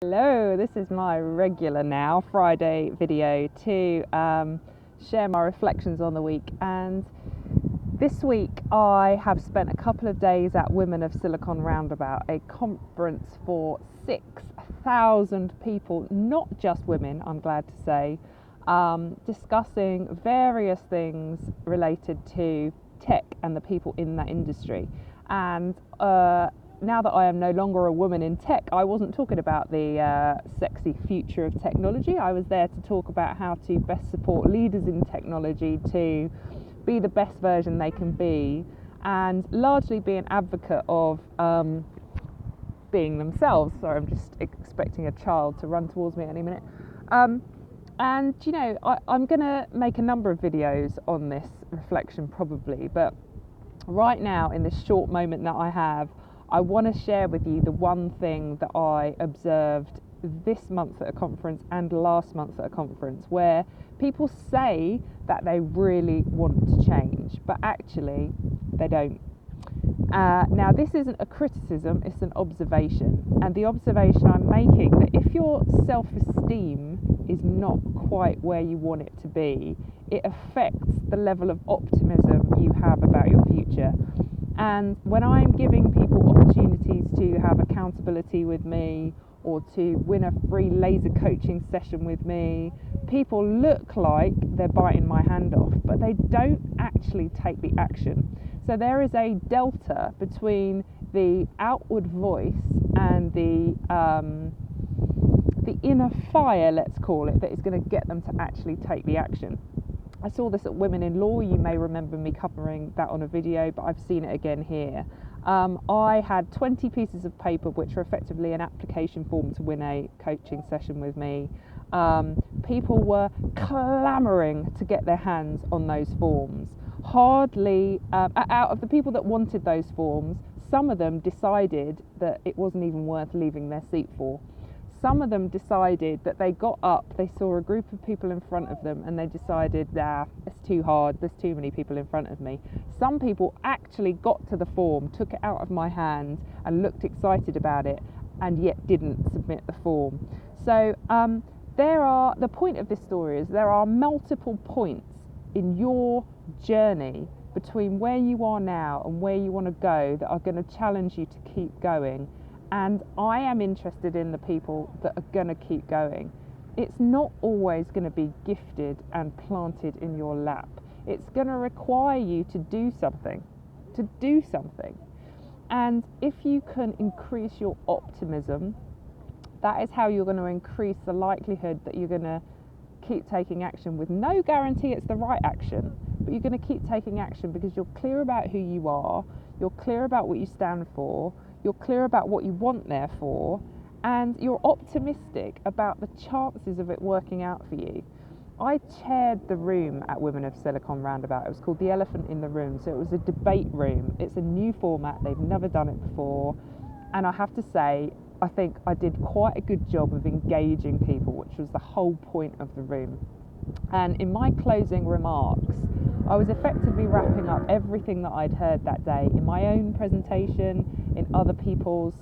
Hello, this is my regular now Friday video to share my reflections on the week. And this week I have spent a couple of days at Women of Silicon Roundabout, a conference for 6,000 people, not just women, I'm glad to say, discussing various things related to tech and the people in that industry. And now that I am no longer a woman in tech, I wasn't talking about the sexy future of technology. I was there to talk about how to best support leaders in technology to be the best version they can be, and largely be an advocate of being themselves. Sorry, I'm just expecting a child to run towards me any minute. And you know, I'm going to make a number of videos on this reflection probably, but right now in this short moment that I have, I want to share with you the one thing that I observed this month at a conference and last month at a conference, where people say that they really want to change, but actually they don't. Now, this isn't a criticism, it's an observation. And the observation I'm making, that if your self-esteem is not quite where you want it to be, it affects the level of optimism you have about your future. And when I'm giving people opportunities to have accountability with me or to win a free laser coaching session with me, people look like they're biting my hand off, but they don't actually take the action. So there is a delta between the outward voice and the inner fire, let's call it, that is going to get them to actually take the action. I saw this at Women in Law. You may remember me covering that on a video, but I've seen it again here. I had 20 pieces of paper which are effectively an application form to win a coaching session with me. People were clamouring to get their hands on those forms. Hardly, out of the people that wanted those forms, some of them decided that it wasn't even worth leaving their seat for. Some of them decided that they got up, they saw a group of people in front of them, and they decided, it's too hard, there's too many people in front of me. Some people actually got to the form, took it out of my hand and looked excited about it, and yet didn't submit the form. So the point of this story is there are multiple points in your journey between where you are now and where you want to go that are going to challenge you to keep going. And I am interested in the people that are going to keep going. It's not always going to be gifted and planted in your lap. It's going to require you to do something. And if you can increase your optimism, that is how you're going to increase the likelihood that you're going to keep taking action, with no guarantee it's the right action, but you're going to keep taking action because you're clear about who you are, you're clear about what you stand for, you're clear about what you want there for, and you're optimistic about the chances of it working out for you. I chaired the room at Women of Silicon Roundabout. It was called the Elephant in the Room. So it was a debate room. It's a new format. They've never done it before. And I have to say, I think I did quite a good job of engaging people, which was the whole point of the room. And in my closing remarks, I was effectively wrapping up everything that I'd heard that day in my own presentation, in other people's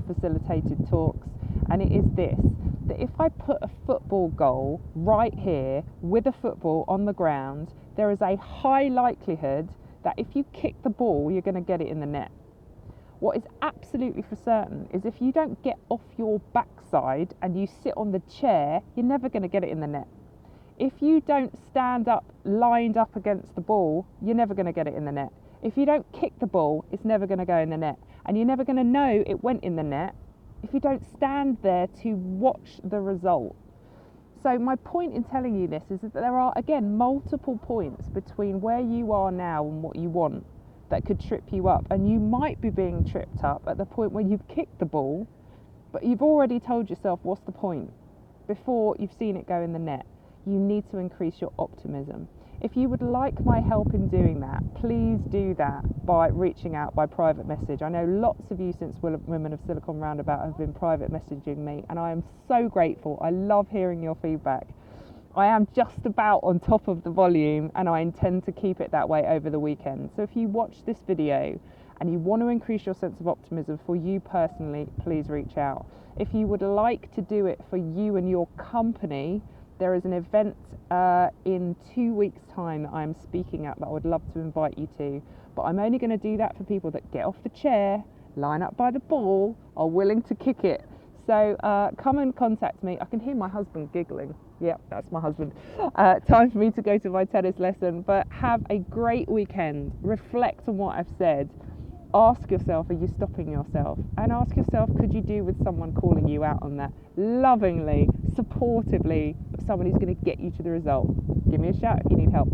facilitated talks. And it is this, that if I put a football goal right here with a football on the ground, there is a high likelihood that if you kick the ball, you're going to get it in the net. What is absolutely for certain is if you don't get off your backside and you sit on the chair, you're never going to get it in the net. If you don't stand up lined up against the ball, you're never going to get it in the net. If you don't kick the ball, it's never going to go in the net. And you're never going to know it went in the net if you don't stand there to watch the result. So my point in telling you this is that there are, again, multiple points between where you are now and what you want that could trip you up. And you might be being tripped up at the point where you've kicked the ball, but you've already told yourself, what's the point? Before you've seen it go in the net. You need to increase your optimism. If you would like my help in doing that, please do that by reaching out by private message. I know lots of you since Women of Silicon Roundabout have been private messaging me, and I am so grateful. I love hearing your feedback. I am just about on top of the volume, and I intend to keep it that way over the weekend. So if you watch this video and you want to increase your sense of optimism for you personally, please reach out. If you would like to do it for you and your company, there is an event in 2 weeks' time that I'm speaking at that I would love to invite you to. But I'm only going to do that for people that get off the chair, line up by the ball, are willing to kick it. So come and contact me. I can hear my husband giggling. Yep, that's my husband. Time for me to go to my tennis lesson. But have a great weekend. Reflect on what I've said. Ask yourself, are you stopping yourself? And ask yourself, could you do with someone calling you out on that? Lovingly, supportively, someone who's going to get you to the result. Give me a shout if you need help.